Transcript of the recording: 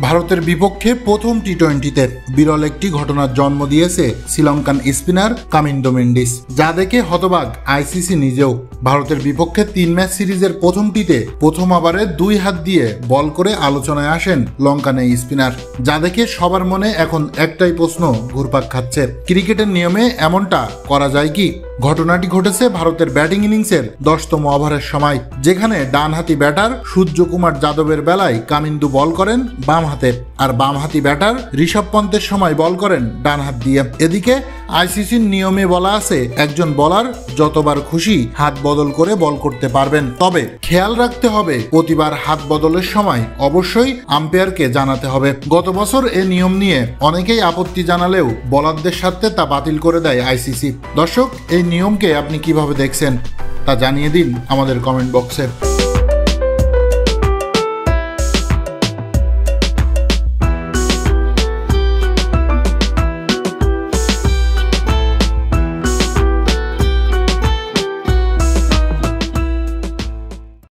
ভারতের বিপক্ষে প্রথম টি-20তে বিরল একটি ঘটনার জন্ম দিয়েছে শ্রীলঙ্কান স্পিনার কামিন্দো মেন্ডিস, যা দেখে হতবাক আইসিসি নিজেও। ভারতের বিপক্ষে 3 ম্যাচ সিরিজের প্রথমটিতে প্রথম ওভারে 2 হাত দিয়ে বল করে আলোচনায় আসেন লঙ্কান এই স্পিনার, যা দেখে সবার মনে এখন একটাই প্রশ্ন ঘুরপাক খাচ্ছে, ক্রিকেটের নিয়মে এমনটা করা যায় কি? ঘটনাটি ঘটেছে ভারতের ব্যাটিং ইনিংসের 10তম ওভারের সময়, যেখানে ডানহাতি ব্যাটার সূর্যকুমার যাদবের বেলায় কামিন্দু বল করেন বাম হাতে, আর বামহাতি ব্যাটার ঋষভ পন্তের সময় বল করেন ডান হাত দিয়ে। এদিকে আইসিসির নিয়মে বলা আছে একজন বোলার যতবার খুশি হাত বদল করে বল করতে পারবেন, তবে খেয়াল রাখতে হবে প্রতিবার হাত বদলের সময় অবশ্যই আম্পায়ারকে জানাতে হবে। গত বছর এ নিয়ম নিয়ে অনেকেই আপত্তি জানালেও বোলারদের স্বার্থে তা বাতিল করে দেয় আইসিসি। দর্শক, এই নিয়মকে আপনি কিভাবে দেখছেন তা জানিয়ে দিন আমাদের কমেন্ট বক্সে।